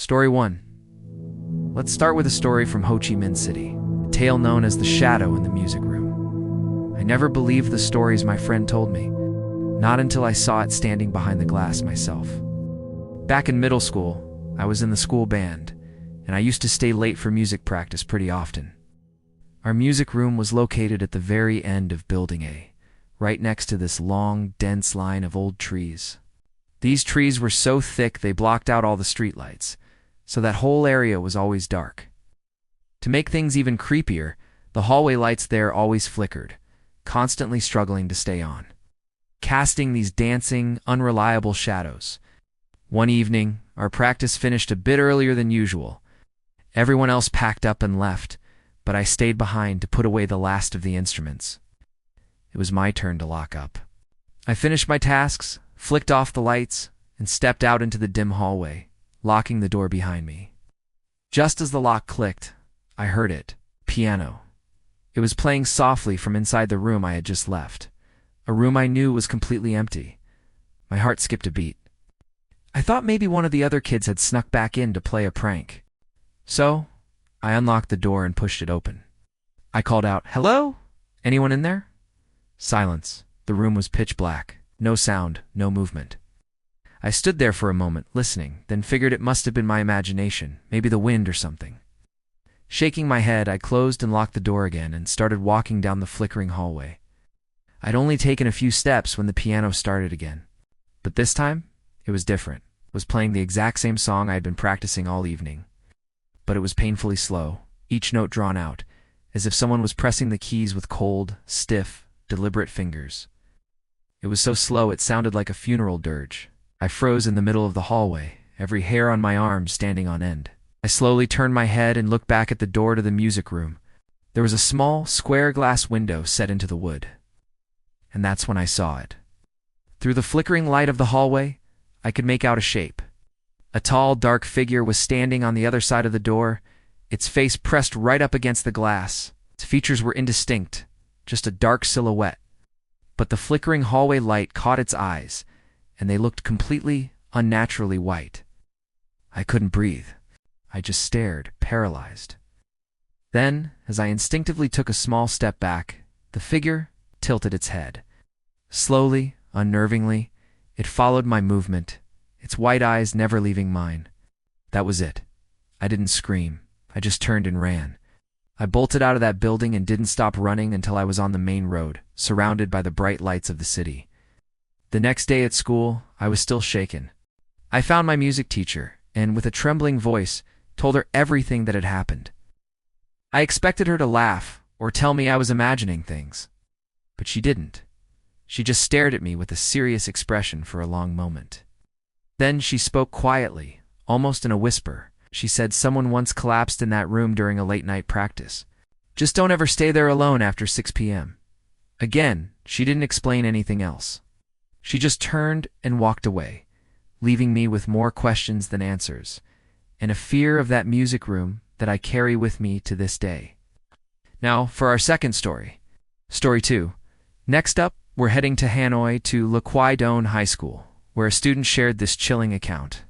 Story 1. Let's start with a story from Ho Chi Minh City, a tale known as The Shadow in the Music Room. I never believed the stories my friend told me, not until I saw it standing behind the glass myself. Back in middle school, I was in the school band, and I used to stay late for music practice pretty often. Our music room was located at the very end of Building A, right next to this long, dense line of old trees. These trees were so thick they blocked out all the streetlights, so that whole area was always dark. To make things even creepier, the hallway lights there always flickered, constantly struggling to stay on, casting these dancing, unreliable shadows. One evening, our practice finished a bit earlier than usual. Everyone else packed up and left, but I stayed behind to put away the last of the instruments. It was my turn to lock up. I finished my tasks, flicked off the lights, and stepped out into the dim hallway, locking the door behind me. Just as the lock clicked, I heard it. Piano. It was playing softly from inside the room I had just left, a room I knew was completely empty. My heart skipped a beat. I thought maybe one of the other kids had snuck back in to play a prank. So, I unlocked the door and pushed it open. I called out, "Hello? Anyone in there?" Silence. The room was pitch black. No sound, no movement. I stood there for a moment, listening, then figured it must have been my imagination, maybe the wind or something. Shaking my head, I closed and locked the door again and started walking down the flickering hallway. I'd only taken a few steps when the piano started again. But this time, it was different. It was playing the exact same song I had been practicing all evening. But it was painfully slow, each note drawn out, as if someone was pressing the keys with cold, stiff, deliberate fingers. It was so slow it sounded like a funeral dirge. I froze in the middle of the hallway, every hair on my arm standing on end. I slowly turned my head and looked back at the door to the music room. There was a small, square glass window set into the wood. And that's when I saw it. Through the flickering light of the hallway, I could make out a shape. A tall, dark figure was standing on the other side of the door, its face pressed right up against the glass. Its features were indistinct, just a dark silhouette. But the flickering hallway light caught its eyes, and they looked completely, unnaturally white. I couldn't breathe. I just stared, paralyzed. Then, as I instinctively took a small step back, the figure tilted its head. Slowly, unnervingly, it followed my movement, its white eyes never leaving mine. That was it. I didn't scream. I just turned and ran. I bolted out of that building and didn't stop running until I was on the main road, surrounded by the bright lights of the city. The next day at school, I was still shaken. I found my music teacher, and with a trembling voice, told her everything that had happened. I expected her to laugh, or tell me I was imagining things. But she didn't. She just stared at me with a serious expression for a long moment. Then she spoke quietly, almost in a whisper. She said someone once collapsed in that room during a late-night practice. Just don't ever stay there alone after 6 p.m. Again, she didn't explain anything else. She just turned and walked away, leaving me with more questions than answers, and a fear of that music room that I carry with me to this day. Now, for our second story. Story 2. Next up, we're heading to Hanoi to Le Quai Don High School, where a student shared this chilling account.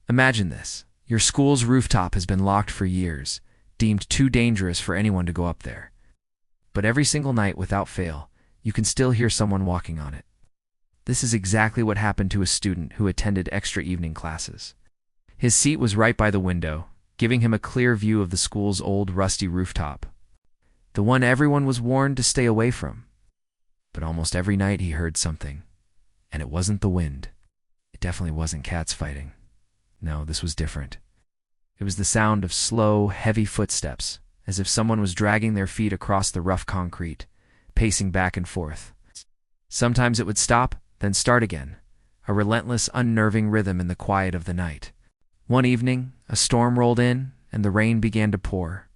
Imagine this. Your school's rooftop has been locked for years, deemed too dangerous for anyone to go up there. But every single night, without fail, you can still hear someone walking on it. This is exactly what happened to a student who attended extra evening classes. His seat was right by the window, giving him a clear view of the school's old, rusty rooftop. The one everyone was warned to stay away from. But almost every night he heard something. And it wasn't the wind. It definitely wasn't cats fighting. No, this was different. It was the sound of slow, heavy footsteps, as if someone was dragging their feet across the rough concrete, pacing back and forth. Sometimes it would stop, then start again, a relentless, unnerving rhythm in the quiet of the night. One evening, a storm rolled in, and the rain began to pour.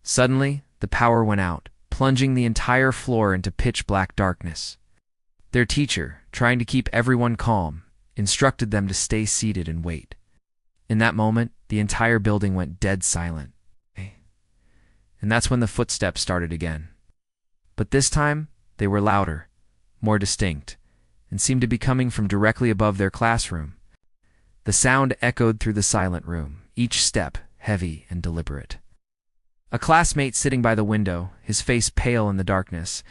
Suddenly, the power went out, plunging the entire floor into pitch-black darkness. Their teacher, trying to keep everyone calm, instructed them to stay seated and wait. In that moment, the entire building went dead silent. And that's when the footsteps started again. But this time, they were louder, more distinct, and seemed to be coming from directly above their classroom. The sound echoed through the silent room, each step heavy and deliberate. A classmate sitting by the window, his face pale in the darkness,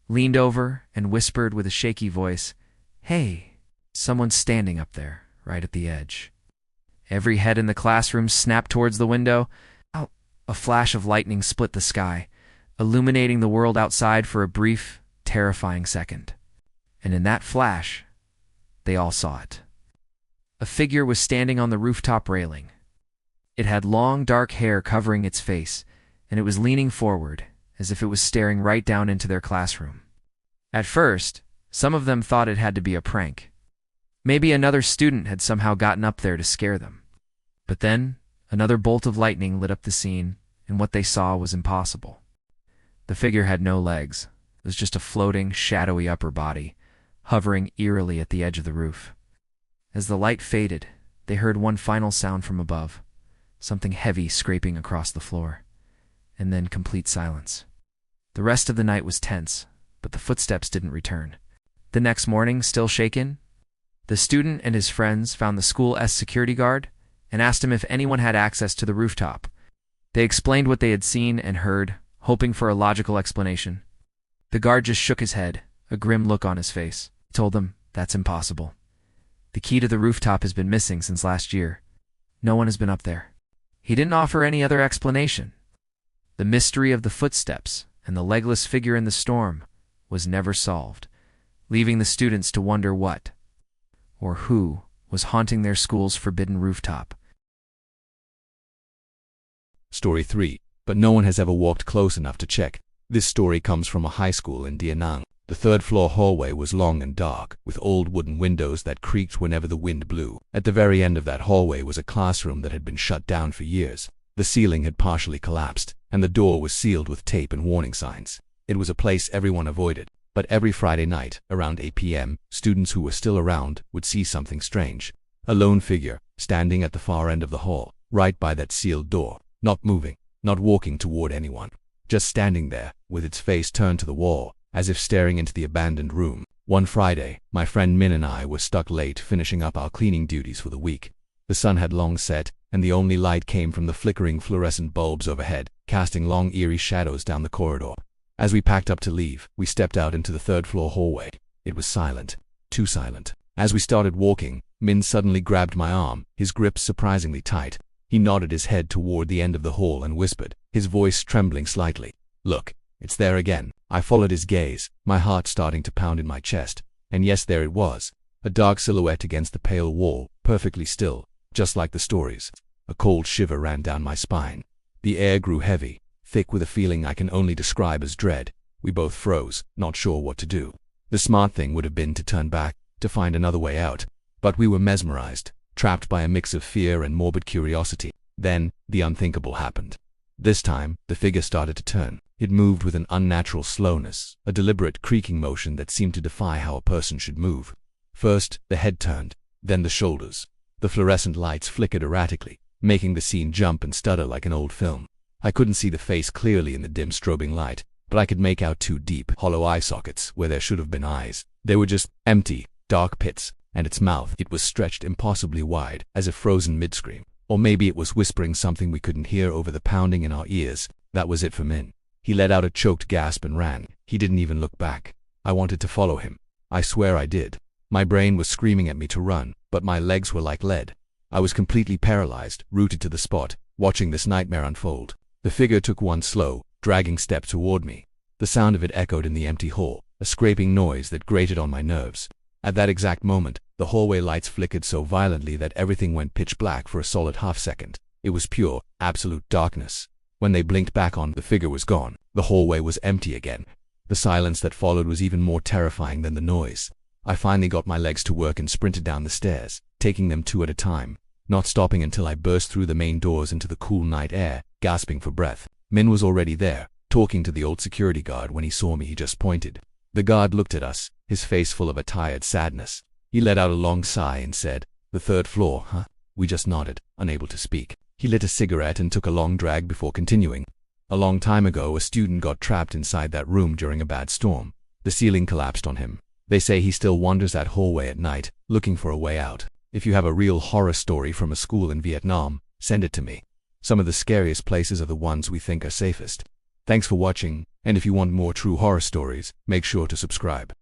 leaned over and whispered with a shaky voice, "Hey, someone's standing up there, right at the edge." Every head in the classroom snapped towards the window. A flash of lightning split the sky, illuminating the world outside for a brief, terrifying second. And in that flash, they all saw it. A figure was standing on the rooftop railing. It had long, dark hair covering its face, and it was leaning forward, as if it was staring right down into their classroom. At first, some of them thought it had to be a prank. Maybe another student had somehow gotten up there to scare them. But then, another bolt of lightning lit up the scene, and what they saw was impossible. The figure had no legs. It was just a floating, shadowy upper body, hovering eerily at the edge of the roof. As the light faded, they heard one final sound from above, something heavy scraping across the floor, and then complete silence. The rest of the night was tense, but the footsteps didn't return. The next morning, still shaken, the student and his friends found the school's security guard and asked him if anyone had access to the rooftop. They explained what they had seen and heard, hoping for a logical explanation. The guard just shook his head, a grim look on his face. He told them, "That's impossible. The key to the rooftop has been missing since last year. No one has been up there." He didn't offer any other explanation. The mystery of the footsteps and the legless figure in the storm was never solved, leaving the students to wonder what, or who, was haunting their school's forbidden rooftop. Story 3. But no one has ever walked close enough to check. This story comes from a high school in Da Nang. The third-floor hallway was long and dark, with old wooden windows that creaked whenever the wind blew. At the very end of that hallway was a classroom that had been shut down for years. The ceiling had partially collapsed, and the door was sealed with tape and warning signs. It was a place everyone avoided. But every Friday night, around 8 p.m., students who were still around would see something strange. A lone figure, standing at the far end of the hall, right by that sealed door, not moving, not walking toward anyone, just standing there, with its face turned to the wall, as if staring into the abandoned room. One Friday, my friend Min and I were stuck late finishing up our cleaning duties for the week. The sun had long set, and the only light came from the flickering fluorescent bulbs overhead, casting long eerie shadows down the corridor. As we packed up to leave, we stepped out into the third-floor hallway. It was silent. Too silent. As we started walking, Min suddenly grabbed my arm, his grip surprisingly tight. He nodded his head toward the end of the hall and whispered, his voice trembling slightly, "Look, it's there again." I followed his gaze, my heart starting to pound in my chest. And yes, there it was. A dark silhouette against the pale wall, perfectly still, just like the stories. A cold shiver ran down my spine. The air grew heavy, thick with a feeling I can only describe as dread. We both froze, not sure what to do. The smart thing would have been to turn back, to find another way out. But we were mesmerized, trapped by a mix of fear and morbid curiosity. Then, the unthinkable happened. This time, the figure started to turn. It moved with an unnatural slowness, a deliberate creaking motion that seemed to defy how a person should move. First, the head turned, then the shoulders. The fluorescent lights flickered erratically, making the scene jump and stutter like an old film. I couldn't see the face clearly in the dim strobing light, but I could make out two deep, hollow eye sockets where there should have been eyes. They were just empty, dark pits, and its mouth, it was stretched impossibly wide, as if frozen mid-scream. Or maybe it was whispering something we couldn't hear over the pounding in our ears. That was it for Min. He let out a choked gasp and ran. He didn't even look back. I wanted to follow him. I swear I did. My brain was screaming at me to run, but my legs were like lead. I was completely paralyzed, rooted to the spot, watching this nightmare unfold. The figure took one slow, dragging step toward me. The sound of it echoed in the empty hall, a scraping noise that grated on my nerves. At that exact moment, the hallway lights flickered so violently that everything went pitch black for a solid half-second. It was pure, absolute darkness. When they blinked back on, the figure was gone. The hallway was empty again. The silence that followed was even more terrifying than the noise. I finally got my legs to work and sprinted down the stairs, taking them two at a time, not stopping until I burst through the main doors into the cool night air, gasping for breath. Min was already there, talking to the old security guard. When he saw me, he just pointed. The guard looked at us, his face full of a tired sadness. He let out a long sigh and said, "The third floor, huh?" We just nodded, unable to speak. He lit a cigarette and took a long drag before continuing. "A long time ago, a student got trapped inside that room during a bad storm. The ceiling collapsed on him. They say he still wanders that hallway at night, looking for a way out. If you have a real horror story from a school in Vietnam, Send it to me. Some of the scariest places are the ones we think are safest. Thanks for watching, and if you want more true horror stories, make sure to subscribe.